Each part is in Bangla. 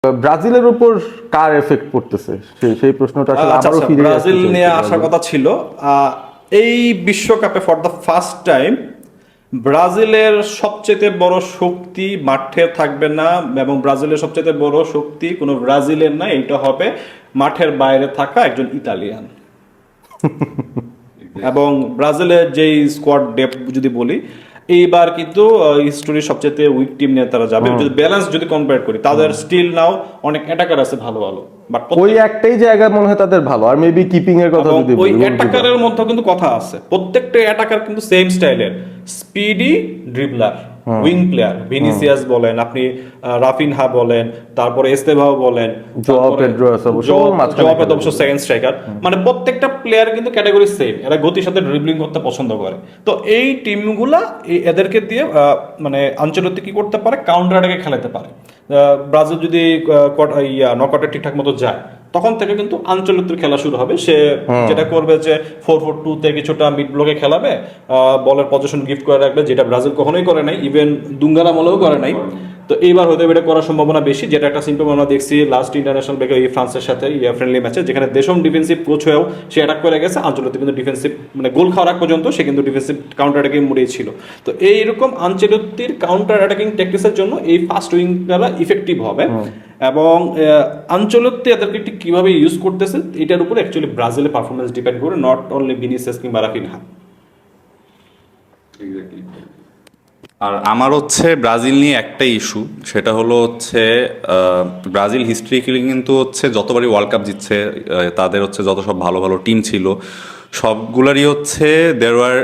ব্রাজিলের উপর কার এফেক্ট পড়তেছে সেই প্রশ্নটা আসলে আচ্ছা আবারও আচ্ছা, ফিরে ব্রাজিল আসতে নিয়ে চাইছি। আসার কথা ছিল। এই বিশ্বকাপে ফর দ্য ফার্স্ট টাইম ব্রাজিলের সবচেয়ে বড় শক্তি মাঠে থাকবে না, এবং ব্রাজিলের সবচেয়ে বড় শক্তি কোনো ব্রাজিলের না, এটা হবে মাঠের বাইরে থাকা একজন ইতালিয়ান। এবং ব্রাজিলের যেই স্কোয়াড ডেপথ যদি বলি, এইবার কিন্তু হিস্টোরির সবচেয়ে উইক টিম নিয়ে তারা যাবে। যদি ব্যালেন্স যদি কম্পেয়ার করি, তাদের স্টিল নাও অনেক অ্যাটাকার আছে ভালো ভালো, বাট ওই একটাই জায়গা মনে হয় তাদের ভালো, আর মেবি কিপিং এর কথা যদি ওই বলি, অ্যাটাকারের মধ্যে কিন্তু কথা আছে। প্রত্যেকটা অ্যাটাকার কিন্তু সেম স্টাইলের, speedy dribbler, wing player. Vinicius বলেন আপনি, রাফিনহা বলেন, তারপরে এস্তেভাও বলেন, জোয়াও পেদ্রো আছে অবশ্য, মাঝখানে খেলে অবশ্য সেকেন্ড স্ট্রাইকার। মানে প্রত্যেকটা প্লেয়ার কিন্তু ক্যাটাগরি সেম, এরা গতির সাথে ড্রিবলিং করতে পছন্দ করে। তো এই টিমগুলা এদেরকে দিয়ে মানে আঞ্চলিক কি করতে পারে, কাউন্টার অ্যাটাকে খেলাতে পারে। ব্রাজিল যদি নকআউটে ঠিকঠাক মতো যায়, তখন থেকে কিন্তু আঞ্চলিক খেলা শুরু হবে। সে যেটা করবে যে 4-4-2 তে কিছুটা মিড ব্লকে খেলাবে, বলের পজিশন গিফট করে রাখবে, যেটা ব্রাজিল কখনোই করে নাই, ইভেন দুঙ্গারা মলেও করে নাই। তো এইবার হয়তো এটা করার সম্ভাবনা বেশি, যেটা একটা সিম্পটম আমরা দেখছি লাস্ট ইন্টারন্যাশনাল ব্রেকে এই ফ্রান্সের সাথে ফ্রেন্ডলি ম্যাচে, যেখানে দেশম ডিফেন্সিভ কোচ হয়েও সে অ্যাটাক করে গেছে, আঞ্চলিক কিন্তু ডিফেন্সিভ মানে গোল খাওয়ার আগ পর্যন্ত সে কিন্তু ডিফেন্সিভ কাউন্টার অ্যাটাকিং মুড়িয়ে ছিল। তো এইরকম আঞ্চলিকটির কাউন্টার অ্যাটাকিং ট্যাকটিক্সের জন্য এই ফাস্ট উইংরা ইফেক্টিভ হবে। এবং আঞ্চলিকতে এদেরকে ঠিক কিভাবে ইউজ করতেছে এটার উপর অ্যাকচুয়ালি ব্রাজিলের পারফরমেন্স ডিপেন্ড করে, নট অনলি ভিনিসিয়াস কিংবা রাফিনহা। আর আমার হচ্ছে ব্রাজিল নিয়ে একটাই ইস্যু, সেটা হলো হচ্ছে ব্রাজিল হিস্ট্রিক্যালি কিন্তু হচ্ছে যতবারই ওয়ার্ল্ড কাপ জিতছে, তাদের হচ্ছে যত সব ভালো ভালো টিম ছিল সবগুলারই হচ্ছে দেয়ার আর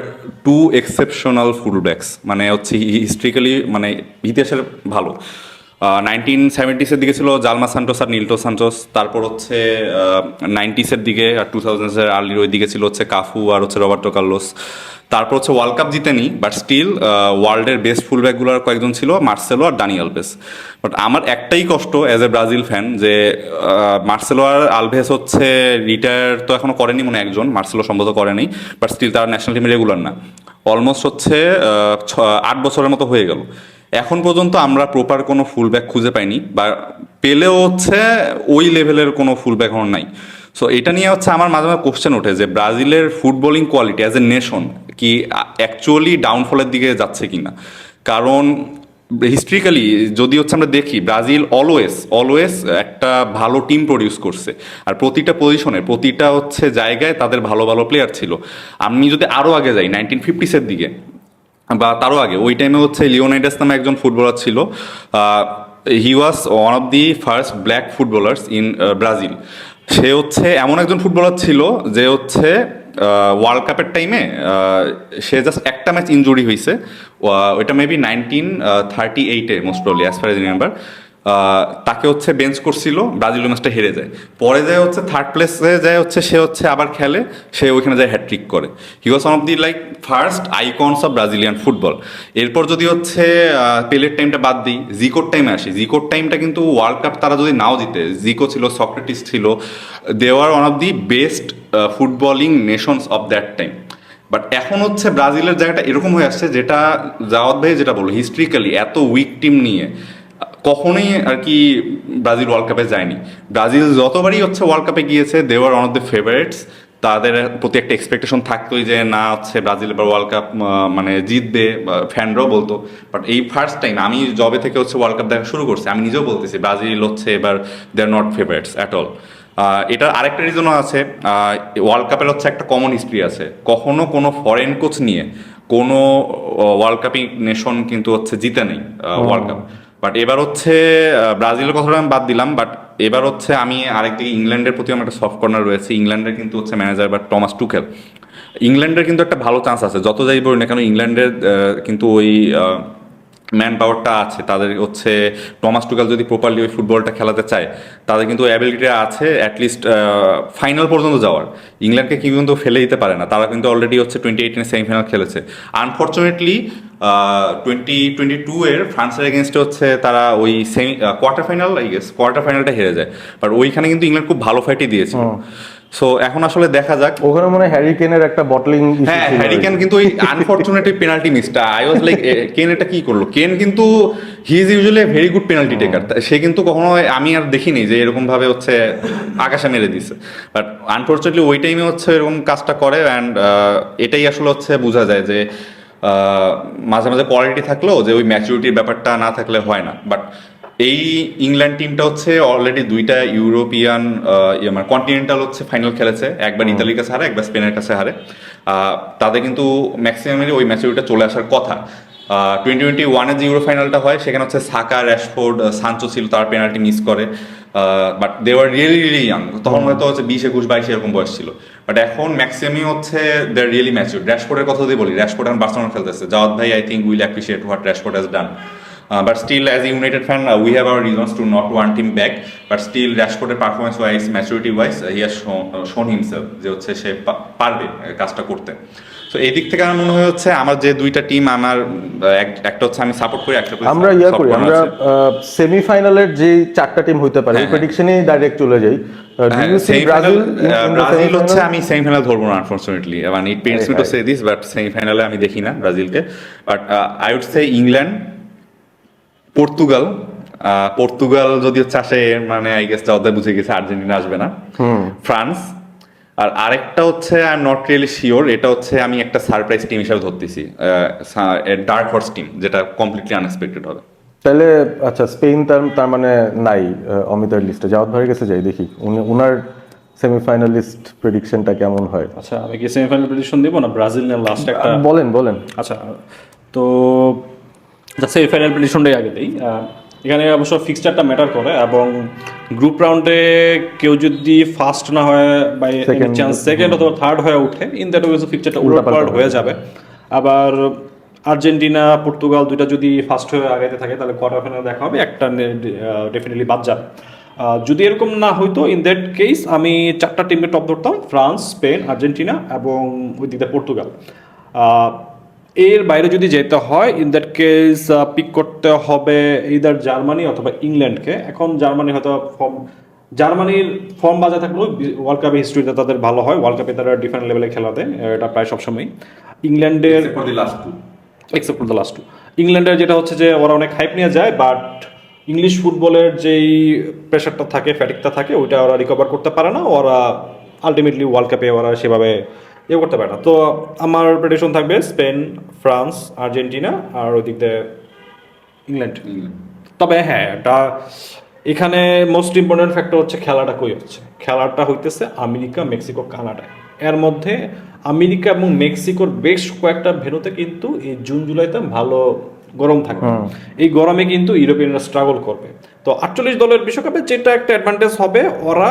টু এক্সেপশনাল ফুলব্যাকস, মানে হচ্ছে হিস্ট্রিক্যালি মানে ইতিহাসের ভালো। 1970s দিকে ছিল জালমা সান্টোস আর নিলটো সান্টোস, তারপর হচ্ছে 90s দিকে আর 2000s আর্লির ওই দিকে ছিল হচ্ছে কাফু আর হচ্ছে রবার্টো কার্লোস। তারপর হচ্ছে ওয়ার্ল্ড কাপ জিতেনি, বাট স্টিল ওয়ার্ল্ডের বেস্ট ফুলব্যাকগুলোর কয়েকজন ছিল মার্সেলো আর দানি আলভেস। বাট আমার একটাই কষ্ট অ্যাজ এ ব্রাজিল ফ্যান যে মার্সেলো আর আলভেস হচ্ছে রিটায়ার তো এখনো করেনি, মনে একজন মার্সেলো সম্ভবত করেনি, বাট স্টিল তারা ন্যাশনাল টিমে রেগুলার না। অলমোস্ট হচ্ছে 8 বছরের মতো হয়ে গেল, এখন পর্যন্ত আমরা প্রপার কোনো ফুলব্যাক খুঁজে পাইনি, বা পেলেও হচ্ছে ওই লেভেলের কোনো ফুলব্যাক এখন নাই। সো এটা নিয়ে হচ্ছে আমার মাঝে মাঝে কোশ্চেন ওঠে যে ব্রাজিলের footballing quality as a nation কি অ্যাকচুয়ালি ডাউনফলের দিকে যাচ্ছে কিনা। কারণ হিস্ট্রিক্যালি যদি হচ্ছে আমরা দেখি, ব্রাজিল অলওয়েজ একটা ভালো টিম প্রডিউস করছে, আর প্রতিটা পজিশনে প্রতিটা হচ্ছে জায়গায় তাদের ভালো ভালো প্লেয়ার ছিল। আমি যদি আরও আগে যাই 1950s দিকে বা তারও আগে, ওই টাইমে হচ্ছে লিওনাইডাস নামে একজন ফুটবলার ছিল। He was one of the first black footballers in Brazil. সে হচ্ছে এমন একজন ফুটবলার ছিল যে হচ্ছে ওয়ার্ল্ড কাপের টাইমে সে জাস্ট একটা ম্যাচ ইনজুরি হয়েছে, ওইটা মেবি 1938-এ most probably as far as remember. তাকে হচ্ছে বেঞ্চ করছিল, ব্রাজিল ম্যাচটা হেরে যায়, পরে যায় হচ্ছে থার্ড প্লেসে যায় হচ্ছে সে হচ্ছে আবার খেলে, সে ওইখানে যায় হ্যাট্রিক করে। He was one of the like first icons of Brazilian football. এরপর যদি হচ্ছে পেলের টাইমটা বাদ দিই, জিকোর টাইমে আসি, জিকোর টাইমটা কিন্তু ওয়ার্ল্ড কাপ তারা যদি নাও জিতে, জিকো ছিল, সক্রেটিস ছিল, they are one of the best footballing nations of that time. But এখন হচ্ছে ব্রাজিলের জায়গাটা এরকম হয়ে আসছে, যেটা জাওয়াদ ভাই যেটা বললো, হিস্ট্রিক্যালি এত উইক টিম নিয়ে কখনোই আর কি ব্রাজিল ওয়ার্ল্ড কাপে যায়নি। ব্রাজিল যতবারই হচ্ছে ওয়ার্ল্ড কাপে গিয়েছে, they were one of the favourites. তাদের প্রতি একটা এক্সপেকটেশন থাকতোই যে না হচ্ছে ব্রাজিল এবার ওয়ার্ল্ড কাপ মানে জিতবে, ফ্যানরাও বলতো। বাট এই ফার্স্ট টাইম আমি জবে থেকে হচ্ছে ওয়ার্ল্ড কাপ দেখা শুরু করছি, আমি নিজেও বলতেছি ব্রাজিল হচ্ছে এবার they are not favourites at all. এটার আরেকটা রিজনও আছে, ওয়ার্ল্ড কাপের হচ্ছে একটা কমন হিস্ট্রি আছে, কখনো কোনো ফরেন কোচ নিয়ে কোনো ওয়ার্ল্ড কাপিং নেশন কিন্তু হচ্ছে জিতে নেই ওয়ার্ল্ড কাপ। বাট এবার হচ্ছে ব্রাজিলের কথাটা আমি বাদ দিলাম, বাট এবার হচ্ছে আমি আরেকদিকে ইংল্যান্ডের প্রতি আমার একটা সফট কর্নার রয়েছে। ইংল্যান্ডের কিন্তু হচ্ছে ম্যানেজার বা টমাস টুখেল, ইংল্যান্ডের কিন্তু একটা ভালো চান্স আছে, যত যাই বলি না কেন ইংল্যান্ডের কিন্তু ওই ম্যান পাওয়ারটা আছে তাদের হচ্ছে। টমাস টুকেল যদি প্রপারলি ওই ফুটবলটা খেলাতে চায়, তাদের কিন্তু অ্যাবিলিটি আছে অ্যাটলিস্ট ফাইনাল পর্যন্ত যাওয়ার। ইংল্যান্ডকে কি কিন্তু ফেলে দিতে পারে না, তারা কিন্তু অলরেডি হচ্ছে 2018 সেমিফাইনাল খেলেছে। আনফর্চুনেটলি 2022 এর ফ্রান্সের এগেনস্টে হচ্ছে তারা ওই কোয়ার্টার ফাইনালটা হেরে যায়, বাট ওইখানে কিন্তু ইংল্যান্ড খুব ভালো ফাইটই দিয়েছিল। সো এখন আসলে দেখা যাক। ওখানে মনে হয় হ্যারি কেনের একটা বটলিং হ্যাঁ, হ্যারি কেন কিন্তু ওই আনফরচুনেটলি পেনাল্টি মিসটা, আই ওয়াজ লাইক কেন এটা কি করলো। কেন কিন্তু he is usually a very good penalty taker, সে কিন্তু কখনো, আমি আর দেখিনি যে এরকম ভাবে হচ্ছে আকাশে মেরে দিছে, বাট আনফরচুনেটলি ওই টাইমে হচ্ছে এরকম কাজটা করে। অ্যান্ড এটাই আসলে হচ্ছে বোঝা যায় যে মাঝে মাঝে কোয়ালিটি থাকলেও যে ওই ম্যাচুরিটির ব্যাপারটা না থাকলে হয় না। বাট এই ইংল্যান্ড টিমটা হচ্ছে অলরেডি দুইটা ইউরোপিয়ান মানে কন্টিনেন্টাল হচ্ছে ফাইনাল খেলেছে, একবার ইতালির কাছে হারে, একবার স্পেনের কাছে হারে। তাদের কিন্তু ম্যাক্সিমামেরই ওই ম্যাচুরিটা চলে আসার কথা। 2021 যে ইউরো ফাইনালটা হয় সেখানে হচ্ছে সাকা, র্যাশফোর্ড, সানচো ছিল, তার পেনাল্টি মিস করে। But they were really really young, তখন হয়তো হচ্ছে 20, 21, 22 এরকম বয়স ছিল। বাট এখন ম্যাক্সিমামই হচ্ছে দে আর রিয়েলি ম্যাচিউর। র্যাশফোর্ডের কথা যদি বলি, র্যাশফোর্ড এখন বার্সেলোনা খেলতেছে, জাওয়াদ ভাই I think will appreciate what Rashford has done. But still, as a United fan, we have our reasons to not want him back. But still, Rashford's performance-wise, maturity-wise, he has shown himself যে হচ্ছে সে পারবে কাজটা করতে। সো এই দিক থেকে আমার মনে হয় হচ্ছে আমার যে দুইটা টিম, আমার একটা হচ্ছে আমি সাপোর্ট করি, একটা আমরা করি, আমরা সেমিফাইনালের যে 4টা টিম হইতে পারে এই প্রেডিকশনই ডাইরেক্ট চলে যাই। ব্রাজিল হচ্ছে আমি সেমিফাইনাল ধরবো না আনফরচুনেটলি, মানে it pains me to say this, but সেমিফাইনালে আমি দেখি না ব্রাজিলকে। But I would say England, Portugal যদি হচ্ছে আসে, মানে আই গেস ওদের বুঝে গেছে আর্জেন্টিনা আসবে না, ফ্রান্স। আর আরেকটা হচ্ছে I am not really sure, এটা হচ্ছে আমি একটা সারপ্রাইজ টিম হিসেবে ধরতেছি, ডার্ক হর্স টিম, যেটা কমপ্লিটলি আনএক্সপেক্টেড হবে। তাহলে আচ্ছা, স্পেন তার মানে নাই অমিতার লিস্টে, জাওয়াদ ভাইয়ের কাছে যাই দেখি উনার সেমিফাইনালিস্ট প্রেডিকশনটা কেমন হয়। আচ্ছা, আমি কি সেমিফাইনাল প্রেডিকশন দিব না ব্রাজিল নিয়ে লাস্ট একটা? বলেন। আচ্ছা, তো সেমিফাইনাল প্রেডিকশনটাই আগে দেই। এখানে অবশ্য ফিক্সচারটা ম্যাটার করে, এবং গ্রুপ রাউন্ডে কেউ যদি ফার্স্ট না হয় বাই চান্স সেকেন্ড অথবা থার্ড হয়ে উঠে, ইন দ্যাট ওয়ে ফিক্সচারটা উলটপালট হয়ে যাবে। আবার আর্জেন্টিনা, পর্তুগাল দুইটা যদি ফার্স্ট হয়ে আগাইতে থাকে, তাহলে কোয়ার্টার ফাইনালে দেখা হবে, একটা ডেফিনেটলি বাদ যাবে। যদি এরকম না হইতো, ইন দ্যাট কেস আমি 4টা টিমকে টপ ধরতাম, ফ্রান্স, স্পেন, আর্জেন্টিনা এবং ওই দিকে পর্তুগাল। এর বাইরে যদি যেতে হয়, ইন দ্যাট কেস পিক করতে হবে ইদার জার্মানি অথবা ইংল্যান্ডকে। এখন জার্মানি হয়তো জার্মানির ফর্ম বাজে থাকলেও ওয়ার্ল্ড কাপের হিস্ট্রিতে তাদের ভালো হয়, ওয়ার্ল্ড কাপে তারা ডিফারেন্ট লেভেলে খেলা দেয়, এটা প্রায় সবসময়। ইংল্যান্ডের except for the last two, ইংল্যান্ডের যেটা হচ্ছে যে ওরা অনেক হাইপ নিয়ে যায়, বাট ইংলিশ ফুটবলের যেই প্রেশারটা থাকে, ফ্যাটিকটা থাকে, ওইটা ওরা রিকভার করতে পারে না, ওরা আলটিমেটলি ওয়ার্ল্ড কাপে ওরা সেভাবে করতে পারে না। তো আমার প্রেডিকশন থাকবে স্পেন, ফ্রান্স, আর্জেন্টিনা আর ওদিক দিয়ে ইংল্যান্ড। তবে হ্যাঁ, এটা এখানে মোস্ট ইম্পর্টেন্ট ফ্যাক্টর হচ্ছে খেলাটা কই হচ্ছে। খেলাটা হইতেছে আমেরিকা, মেক্সিকো, কানাডায়। এর মধ্যে আমেরিকা এবং মেক্সিকোর বেশ কয়েকটা ভেন্যুতে কিন্তু এই জুন জুলাইতে ভালো গরম থাকবে। এই গরমে কিন্তু ইউরোপিয়ানরা স্ট্রাগল করবে। তো 48 দলের বিশ্বকাপে যেটা একটা অ্যাডভান্টেজ হবে, ওরা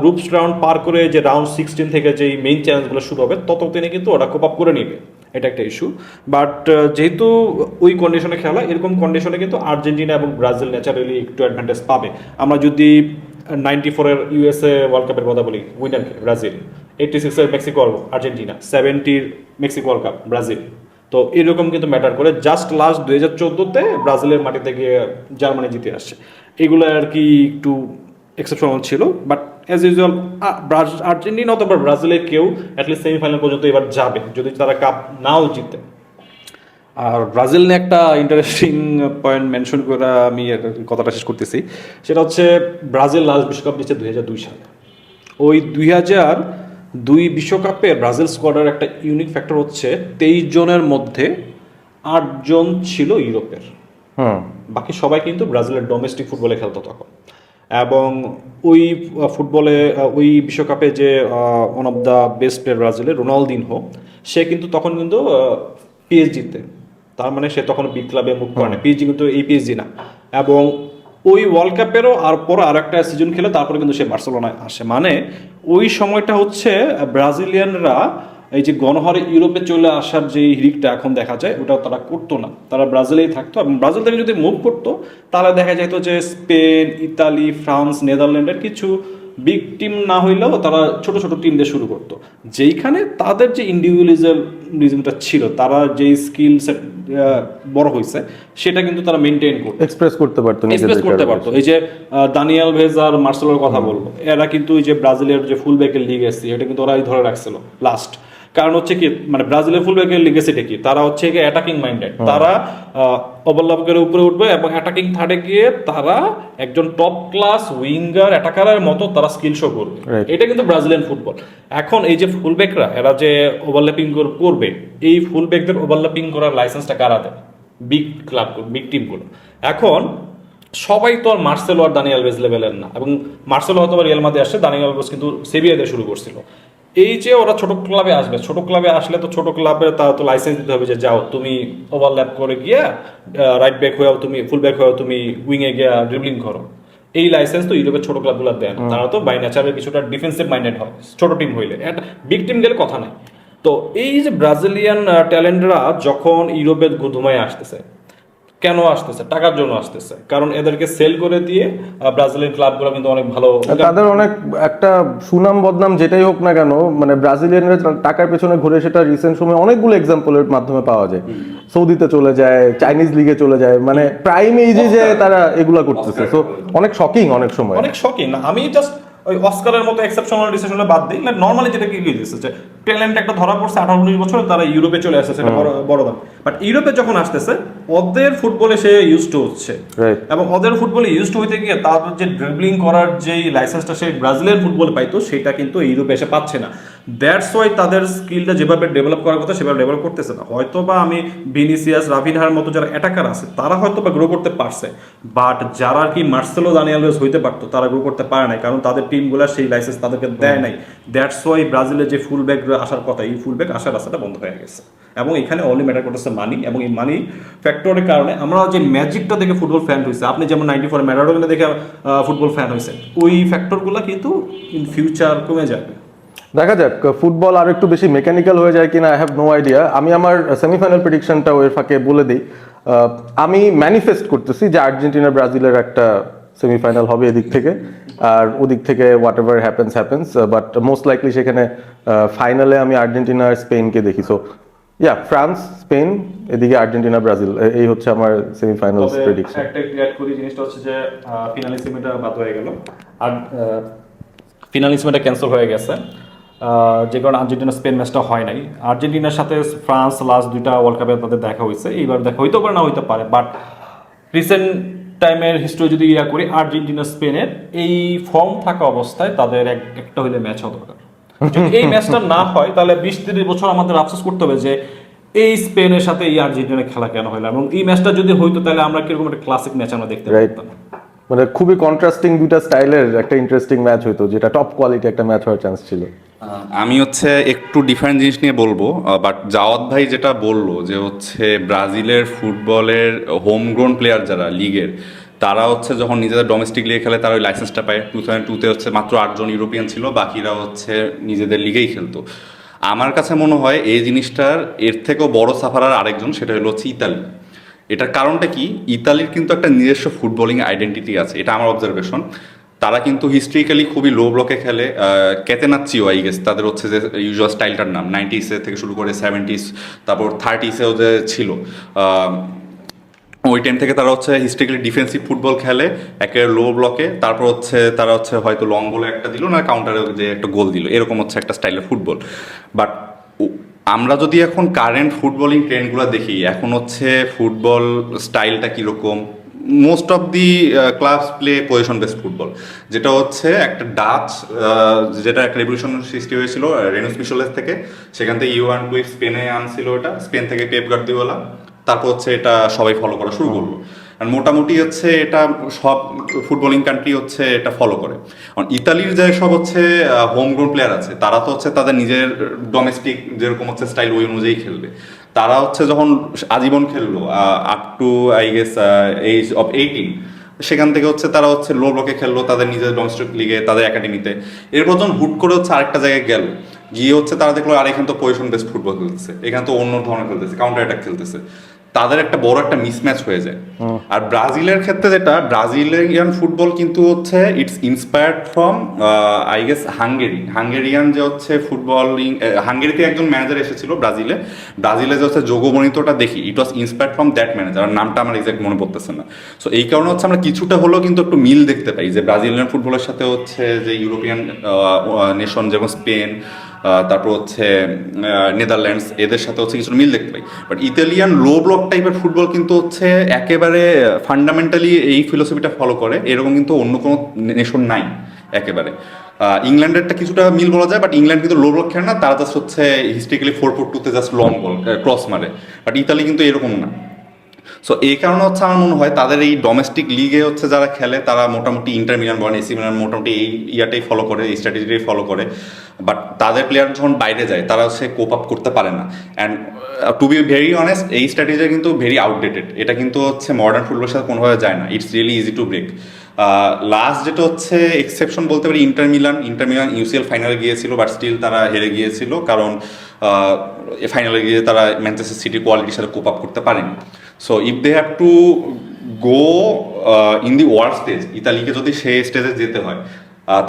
গ্রুপস রাউন্ড পার করে যে রাউন্ড 16 থেকে যেই মেইন চ্যালেঞ্জগুলো শুরু হবে, ততদিনে কিন্তু ওরা কোপ আপ করে নেবে, এটা একটা ইস্যু। বাট যেহেতু ওই কন্ডিশনে খেলা, এরকম কন্ডিশনে কিন্তু আর্জেন্টিনা এবং ব্রাজিল ন্যাচারালি একটু অ্যাডভান্টেজ পাবে। আমরা যদি 94-এর ইউএসএ ওয়ার্ল্ড কাপের কথা বলি, উইনারকে ব্রাজিল, 86-এর মেক্সিকো আর্জেন্টিনা, 70-র মেক্সিকো ওয়ার্ল্ড কাপ ব্রাজিল। তো এরকম কিন্তু ম্যাটার করে। জাস্ট লাস্ট 2014-তে ব্রাজিলের মাটিতে গিয়ে জার্মানি জিতে আসছে, এগুলো আর কি একটু এক্সেপশনাল ছিল। বাট অ্যাজ ইউজুয়াল আর্জেন্টিনা অথবা ব্রাজিলের কেউ অ্যাটলিস্ট সেমিফাইনাল পর্যন্ত এবার যাবে, যদি তারা কাপ নাও জিতে। আর ব্রাজিল নিয়ে একটা ইন্টারেস্টিং পয়েন্ট মেনশন করে আমি কথাটা শেষ করতেছি, সেটা হচ্ছে ব্রাজিল লাস্ট বিশ্বকাপ জিতছে 2002 সালে। ওই 2002 বিশ্বকাপে ব্রাজিল স্কোয়াডের একটা ইউনিক ফ্যাক্টর হচ্ছে 23 জনের মধ্যে 8 জন ছিল ইউরোপের, বাকি সবাই কিন্তু ব্রাজিলের ডোমেস্টিক ফুটবলে খেলতো তখন। এবং ওই ফুটবলে ওই বিশ্বকাপে যে one of the best player ব্রাজিলের রোনালদিনহো, সে কিন্তু তখন কিন্তু পিএসজিতে, তার মানে সে তখন বিগ ক্লাবে মুভ করে না, পিএসজি কিন্তু এই পিএসজি না। এবং ওই ওয়ার্ল্ড কাপেরও আর একটা সিজন খেলে তারপরে কিন্তু সে বার্সেলোনায় আসে। মানে ওই সময়টা হচ্ছে ব্রাজিলিয়ানরা এই যে গণহারে ইউরোপে চলে আসার যে হিড়িকটা এখন দেখা যায়, ওটা তারা করতো না, তারা ব্রাজিলেই থাকতো। এবং ব্রাজিল থেকে যদি মুভ করতো, তাহলে দেখা যেত যে স্পেন, ইতালি, ফ্রান্স, নেদারল্যান্ডের কিছু বিগ টিম না হইলেও তারা ছোট ছোট টিম দিয়ে শুরু করতো, যেইখানে তাদের যে ইন্ডিভিজুয়ালিজমটা ছিল, তারা যে স্কিল সেট বড় হয়েছে সেটা কিন্তু তারা মেনটেন করতো, এক্সপ্রেস করতে পারতো, এক্সপ্রেস করতে পারতো। এই যে দানিয়েল ভেজ আর মার্সেলোর কথা বলবো, এরা কিন্তু এই যে ব্রাজিলের যে ফুল ব্যাকের লিগ এসছে এটা কিন্তু ওরাই ধরে রাখছিল লাস্ট। কারণ হচ্ছে কি, মানে ব্রাজিলের ফুল ব্যাকের লিগেসিটা কি, তারা হচ্ছে কি অ্যাটাকিং মাইন্ডেড, তারা ওভারল্যাপের উপরে উঠবে এবং অ্যাটাকিং থার্ডে গিয়ে তারা একজন টপ ক্লাস উইঙ্গার অ্যাটাকারের মতো তারা স্কিল শো করবে। এটা কিন্তু ব্রাজিলিয়ান ফুটবল। এখন এই যে ফুল ব্যাকরা এরা যে ওভারল্যাপিং করবে, এই ফুল ব্যাকদের ওভারল্যাপিং করার লাইসেন্সটা কারা দেয়? বিগ ক্লাব, বিগ টিমগুলো। এখন সবাই তো আর মার্সেলো আর দানি আলভেজ লেভেলের না, এবং মার্সেলো হয়তো রিয়াল মাদ্রিদে আসছে, দানি আলভেজ কিন্তু সেভিয়া দিয়ে শুরু করছিল। এই যে ওরা ছোট ক্লাবে আসবে, ছোট ক্লাবে আসলে তো ছোট ক্লাবে তারা তো লাইসেন্স দিতে হবে যে যাও তুমি ওভারল্যাপ করে গিয়া রাইট ব্যাক হয়েও তুমি ফুল ব্যাক হয়েও তুমি উইংয়ে গিয়া ড্রিবলিং করো। এই লাইসেন্স তো ইউরোপের ছোট ক্লাবগুলো দেয় না, তারা তো বাই নেচারে কিছুটা ডিফেন্সিভ মাইন্ডেড হয় ছোট টিম হইলে, একটা বিগ টিম গেলে কথা নাই। তো এই যে ব্রাজিলিয়ান ট্যালেন্টরা যখন ইউরোপে ধুমায় আসতেছে, কেন আসতেছে? টাকার জন্য আসতেছে, কারণ এদেরকে সেল করে দিয়ে ব্রাজিলিয়ান ক্লাবগুলো কিন্তু অনেক ভালো, তাদের অনেক একটা সুনাম বদনাম যেটাই হোক না কেন, মানে ব্রাজিলিয়ানরা টাকার পেছনে ঘুরে, সেটা রিসেন্ট সময় অনেকগুলো এক্সাম্পলের মাধ্যমে পাওয়া যায়। সৌদিতে চলে যায়, চাইনিজ লিগে চলে যায়, মানে প্রাইম এজে যে তারা এগুলা করতেছে। তো অনেক শকিং, অনেক সময় অনেক শকিং। না আমি জাস্ট ওই অস্কারের মতো এক্সেপশনাল ডিসিশনে বাদ দিই, নর্মালি যেটা কি দিচ্ছে যে ট্যালেন্ট একটা ধরা পড়ছে 18-19 বছর, তারা ইউরোপে চলে আসছে, সেটা বড় দাম। বাট ইউরোপে যখন আসতেছে ওদের ফুটবলে সে ইউজ টু হচ্ছে, এবং ওদের ফুটবলে ইউজ টু হইতে গিয়ে তাদের যে ড্রিবলিং করার যে লাইসেন্সটা সে ব্রাজিলিয়ান ফুটবলে পাইতো, সেটা কিন্তু ইউরোপে এসে পাচ্ছে না। দ্যাটস ওয়াই তাদের স্কিলটা যেভাবে ডেভেলপ করার কথা সেভাবে ডেভেলপ করতেছে না। হয়তো বা আমি ভিনিসিয়াস, রাফিনহার মতো যারা অ্যাটাকার আছে তারা হয়তো বা গ্রো করতে পারছে, বাট যারা কি মার্সেলো, দানিয়েল ভেজ হইতে পারতো তারা গ্রো করতে পারে নাই, কারণ তাদের টিমগুলো সেই লাইসেন্স তাদেরকে দেয় নাই। দ্যাটস ওয়াই ব্রাজিলের যে ফুল ব্যাক আসার কথা, এই ফুল ব্যাক আসার রাস্তাটা বন্ধ হয়ে গেছে। এবং এখানে অনলি ম্যাটার করতেছে মানি, এবং এই মানি ফ্যাক্টরের কারণে আমরা যে ম্যাজিকটা দেখে ফুটবল ফ্যান হয়েছে, আপনি যেমন 94 ম্যারাডোনা দেখে ফুটবল ফ্যান হয়েছে, ওই ফ্যাক্টরগুলো কিন্তু ইন ফিউচার কমে যাবে। দেখা যাক ফুটবল আর একটু বেশি মেকানিক্যাল হয়ে যায় কিনা, আই হ্যাভ নো আইডিয়া। আমি আমার সেমিফাইনাল প্রেডিকশনটা ওর ফাঁকে বলে দিই। আমি ম্যানিফেস্ট করতেছি যে আর্জেন্টিনা ব্রাজিলের একটা সেমিফাইনাল হবে এদিক থেকে, আর ওদিক থেকে what ever happens, but most likely সেখানে ফাইনালে আমি আর্জেন্টিনা আর স্পেনকে দেখি। সো ইয়া, ফ্রান্স, স্পেন, এদিকে আর্জেন্টিনা, ব্রাজিল, এই হচ্ছে আমার সেমিফাইনাল প্রেডিকশন। একটা ক্লিয়ার করি, জিনিসটা হচ্ছে যে ফিনালিসিমিটা বাদ হয়ে গেল, আর ফিনালিসিমিটা ক্যান্সেল হয়ে গেছে, যে কারণে আর্জেন্টিনা স্পেন ম্যাচটা হয় নাই। আর্জেন্টিনার সাথে ফ্রান্স লাস্ট দুইটা ওয়ার্ল্ড কাপে তাদের দেখা হয়েছে, এইবার দেখা হইতে পারে না হইতে পারে, বাট রিসেন্ট টাইমের হিস্ট্রি যদি ইয়া করি, আর্জেন্টিনা স্পেনের এই ফর্ম থাকা অবস্থায় তাদের একটা হইলে ম্যাচ হওয়া দরকার। যদি এই ম্যাচটা না হয় তাহলে 20-30 বছর আমাদের আফসোস করতে হবে যে এই স্পেনের সাথে এই আর্জেন্টিনার খেলা কেন হইলো, এবং এই ম্যাচটা যদি হইতো তাহলে আমরা কিরকম একটা ক্লাসিক ম্যাচ আমরা দেখতে পারতাম। মানে খুবই কন্ট্রাস্টিং দুইটা স্টাইলের একটা ইন্টারেস্টিং ম্যাচ হইতো, যেটা টপ কোয়ালিটি একটা ম্যাচ হওয়ার চান্স ছিল। আমি হচ্ছে একটু ডিফারেন্ট জিনিস নিয়ে বলবো, বাট জাওয়াত ভাই যেটা বললো যে হচ্ছে ব্রাজিলের ফুটবলের হোমগ্রোন প্লেয়ার যারা লিগের, তারা হচ্ছে যখন নিজেদের ডোমেস্টিক লিগে খেলে তারা ওই লাইসেন্সটা পায়। 2002-তে হচ্ছে মাত্র 8 জন ইউরোপিয়ান ছিল, বাকিরা হচ্ছে নিজেদের লিগেই খেলতো। আমার কাছে মনে হয় এই জিনিসটার এর থেকেও বড় সাফারার আরেকজন, সেটা হলো হচ্ছে ইতালি। এটার কারণটা কি, ইতালির কিন্তু একটা নিজস্ব ফুটবলিং আইডেন্টিটি আছে, এটা আমার অবজারভেশন। তারা কিন্তু হিস্ট্রিক্যালি খুবই লো ব্লকে খেলে। ক্যাতেনাচ্চিও আই গেস তাদের হচ্ছে যে ইউজুয়াল স্টাইলটার নাম, 90s থেকে শুরু করে 70s, তারপর 30s-এও যে ছিল, ওই টাইম থেকে তারা হচ্ছে হিস্ট্রিক্যালি ডিফেন্সিভ ফুটবল খেলে একেবারে লো ব্লকে। তারপর হচ্ছে তারা হচ্ছে হয়তো লং বলে একটা দিল, না কাউন্টারে যে একটা গোল দিল, এরকম হচ্ছে একটা স্টাইলের ফুটবল। বাট আমরা যদি এখন কারেন্ট ফুটবলিং ট্রেন্ডগুলো দেখি, এখন হচ্ছে ফুটবল স্টাইলটা কীরকম, most of the clubs play position based football, যেটা হচ্ছে একটা ডাচ, যেটা একটা রেভলিউশন সৃষ্টি হয়েছিল রেনুস মিশেলের থেকে, সেখান থেকে ইউয়ান ক্রুইফ স্পেনে আনছিল ওটা, স্পেন থেকে পেপ গার্দিওলা, তারপর হচ্ছে এটা সবাই ফলো করা শুরু করলো। আর মোটামুটি হচ্ছে এটা সব ফুটবলিং কান্ট্রি হচ্ছে এটা ফলো করে। ইতালির যে সব হচ্ছে হোমগ্রোন প্লেয়ার আছে, তারা তো হচ্ছে তাদের নিজের ডোমেস্টিক যেরকম হচ্ছে স্টাইল ওই অনুযায়ী খেলবে। তারা হচ্ছে যখন আজীবন খেললো up to I guess age of 18, সেখান থেকে হচ্ছে তারা হচ্ছে লো ব্লকে খেললো তাদের নিজের ডোমেস্টিক লিগে, তাদের একাডেমিতে। এরপর যখন হুট করে হচ্ছে আরেকটা জায়গায় গেল, গিয়ে হচ্ছে তারা দেখলো আর এখানে তো পজিশন বেসড ফুটবল খেলতেছে, এখানে তো অন্য ধরনের খেলতেছে, কাউন্টার অ্যাটাক খেলতেছে। তাদের একটা বড় একটা মিসম্যাচ হয়ে যায়। আর ব্রাজিলের ক্ষেত্রে যেটা, ব্রাজিলিয়ান ফুটবল কিন্তু হচ্ছে it's inspired from I guess Hungarian যে হচ্ছে ফুটবলিং, হাঙ্গেরিতে একজন ম্যানেজার এসেছিল ব্রাজিলে যে হচ্ছে যোগগণিতটা দেখি, it was inspired from that manager, নামটা আমার এক্সাক্ট মনে পড়তেছে না। সো এই কারণে হচ্ছে আমরা কিছুটা হলেও কিন্তু একটু মিল দেখতে পাই যে ব্রাজিলিয়ান ফুটবলের সাথে হচ্ছে যে ইউরোপিয়ান নেশন যেমন স্পেন, তারপর হচ্ছে নেদারল্যান্ডস, এদের সাথে হচ্ছে কিছু মিল দেখতে পাই। বাট ইতালিয়ান লো ব্লক টাইপের ফুটবল কিন্তু হচ্ছে একেবারে ফান্ডামেন্টালি এই ফিলোসফিটা ফলো করে, এরকম কিন্তু অন্য কোনো নেশন নাই একেবারে। ইংল্যান্ডেরটা কিছুটা মিল বলা যায়, বাট ইংল্যান্ড কিন্তু লো ব্লক খেলে না, তারা জাস্ট হচ্ছে হিস্ট্রিক্যালি 4-4-2-তে জাস্ট লং বল ক্রস মারে, বাট ইতালি কিন্তু এরকম না। সো এই কারণে হচ্ছে আমার মনে হয় তাদের এই ডোমেস্টিক লিগে হচ্ছে যারা খেলে তারা মোটামুটি ইন্টার মিলান বলেন, এসি মিলান মোটামুটি এই ইয়াটাই ফলো করে, এই স্ট্র্যাটেজিটাই ফলো করে। বাট তাদের প্লেয়ার যখন বাইরে যায় তারা হচ্ছে কোপ আপ করতে পারে না। And to be very honest, এই স্ট্র্যাটেজি কিন্তু ভেরি আউটডেটেড, এটা কিন্তু হচ্ছে মডার্ন ফুটবলের সাথে কোনোভাবে যায় না। It's really easy to break. Last যেটা হচ্ছে এক্সেপশন বলতে পারি ইন্টার মিলান ইউসিএল ফাইনালে গিয়েছিল, বাট স্টিল তারা হেরে গিয়েছিল, কারণ ফাইনালে গিয়ে তারা ম্যানচেস্টার সিটি কোয়ালিটির সাথে কোপ আপ করতে পারেনি। So if they have to go in the world stage, ইতালিকে যদি সেই স্টেজে যেতে হয়,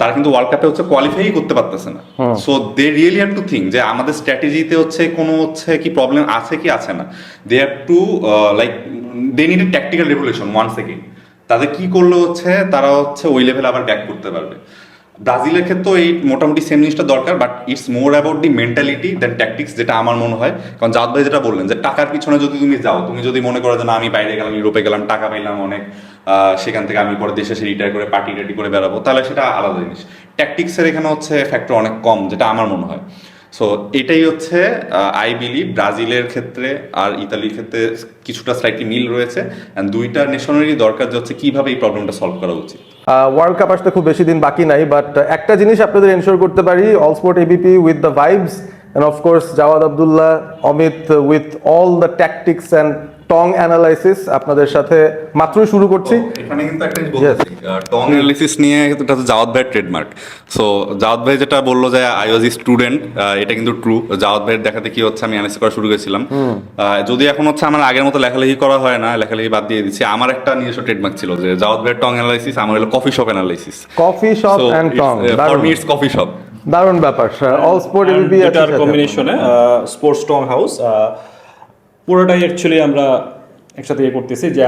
তারা কিন্তু ওয়ার্ল্ড কাপে হচ্ছে কোয়ালিফাই করতে পারতেছে না। So they really have to think যে আমাদের স্ট্র্যাটেজিতে হচ্ছে কোনো হচ্ছে কি প্রবলেম আছে কি আছে না। They have to like they need a tactical revolution once again. তাদের কি করলে হচ্ছে তারা হচ্ছে ওই লেভেলে আবার ব্যাক করতে পারবে। ব্রাজিলের ক্ষেত্রেও এই মোটামুটি সেম জিনিসটা দরকার, but it's more about the mentality than tactics, যেটা আমার মনে হয়। কারণ জাদ ভাই যেটা বললেন যে টাকার পিছনে যদি তুমি যাও, তুমি যদি মনে করো যে না আমি বাইরে গেলাম, ইউরোপে গেলাম, টাকা পাইলাম অনেক, সেখান থেকে আমি পরে দেশে এসে রিটায়ার করে পার্টি রেডি করে বেড়াবো, তাহলে সেটা আলাদা জিনিস। ট্যাকটিক্সের এখানে হচ্ছে ফ্যাক্টর অনেক কম, যেটা আমার মনে হয়। সো এটাই হচ্ছে আই বিলিভ ব্রাজিলের ক্ষেত্রে আর ইতালির ক্ষেত্রে কিছুটা স্লাইটলি মিল রয়েছে, অ্যান্ড দুইটা নেশনেরই দরকার যে হচ্ছে কিভাবে এই প্রবলেমটা সলভ করা উচিত। ওয়ার্ল্ড কাপ আসতে খুব বেশি দিন বাকি নাই, বাট একটা জিনিস আপনাদের এনশোর করতে পারি, all sport ABP with the vibes and of course Jawad Abdullah, Amit with all the tactics and টং অ্যানালাইসিস আপনাদের সাথে মাত্রই শুরু করছি। এখানে কিন্তু একটা জিনিস বলতে চাই, টং অ্যানালিসিস নিয়ে এটা তো জাওয়াদ ভাইয়ের ট্রেডমার্ক। সো জাওয়াদ ভাই যেটা বললো যে আই ওয়াজ স্টুডেন্ট, এটা কিন্তু ট্রু। জাওয়াদ ভাইয়ের দেখাতে কি হচ্ছে আমি অ্যানালিসিস করা শুরু করেছিলাম। যদি এখন হচ্ছে আমার আগের মতো লেখালেখি করা হয় না, লেখালেখি বাদ দিয়ে দিচ্ছি। আমার একটা নিজস্ব ট্রেডমার্ক ছিল যে জাওয়াদ ভাইয়ের টং অ্যানালাইসিস, আমার হলো coffee shop analysis. Coffee shop and টং, for me it's coffee shop. দারুণ ব্যাপার। অল স্পোর্ট এবিপি এটার কম্বিনেশনে স্পোর্টস স্ট্রং হাউস, পুরোটাই অ্যাকচুয়ালি আমরা একসাথে ইয়ে করতেছি। যে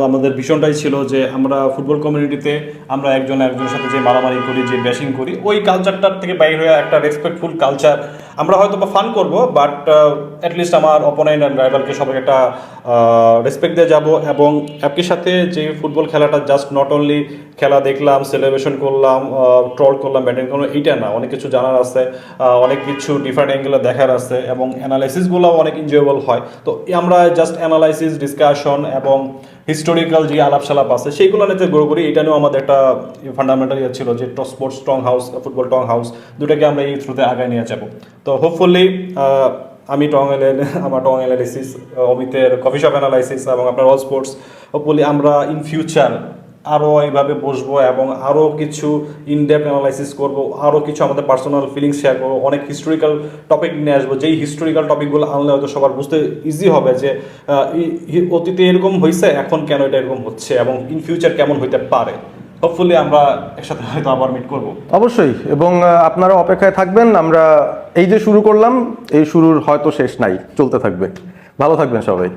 আমাদের ভীষণটাই ছিল যে আমরা ফুটবল কমিউনিটিতে আমরা একজনের সাথে যে মারামারি করি, যে ব্যাশিং করি, ওই কালচারটার থেকে বাইরে হয়ে একটা রেসপেক্টফুল কালচার আমরা হয়তো বা ফান করবো, বাট অ্যাটলিস্ট আমার অপোনেন্ট অ্যান্ড রাইভালকে সবাই একটা রেসপেক্ট দিয়ে যাবো। এবং একই সাথে যে ফুটবল খেলাটা জাস্ট নট অনলি খেলা দেখলাম, সেলিব্রেশন করলাম, ট্রল করলাম, ব্যাটিং করলাম, এইটা না, অনেক কিছু জানার আছে, অনেক কিছু ডিফারেন্ট অ্যাঙ্গেলে দেখার আছে, এবং অ্যানালাইসিসগুলো অনেক এনজয়েবল হয়। তো আমরা জাস্ট অ্যানালাইসিস, ডিসকাশন এবং হিস্টোরিক্যাল যে আলাপ সালাপ আছে সেইগুলো নিতে গ্রো করি। এটা নিয়েও আমাদের একটা ফান্ডামেন্টাল ইয়ে ছিল যে স্পোর্টস স্ট্রং হাউস, ফুটবল টং হাউস, দুটাকে আমরা এই থ্রুতে আগায় নিয়ে যাবো। তো হোপফুলি আমি আমার টং অ্যানালাইসিস, অমিতের কফি শপ অ্যানালাইসিস এবং আপনার অল স্পোর্টস, হোপফুলি আমরা ইন ফিউচার আরও এইভাবে বসবো এবং আরও কিছু ইনডেপথ অ্যানালাইসিস করবো, আরও কিছু আমাদের পার্সোনাল ফিলিংস শেয়ার করবো, অনেক হিস্টোরিক্যাল টপিক নিয়ে আসবো। যেই হিস্টোরিক্যাল টপিকগুলো আনলে হয়তো সবার বুঝতে ইজি হবে যে অতীতে এরকম হয়েছে, এখন কেন এটা এরকম হচ্ছে, এবং ইন ফিউচার কেমন হইতে পারে। হোপফুলি আমরা একসাথে হয়তো আবার মিট করবো অবশ্যই, এবং আপনারা অপেক্ষায় থাকবেন। আমরা এই যে শুরু করলাম, এই শুরুর হয়তো শেষ নাই, চলতে থাকবে। ভালো থাকবেন সবাই।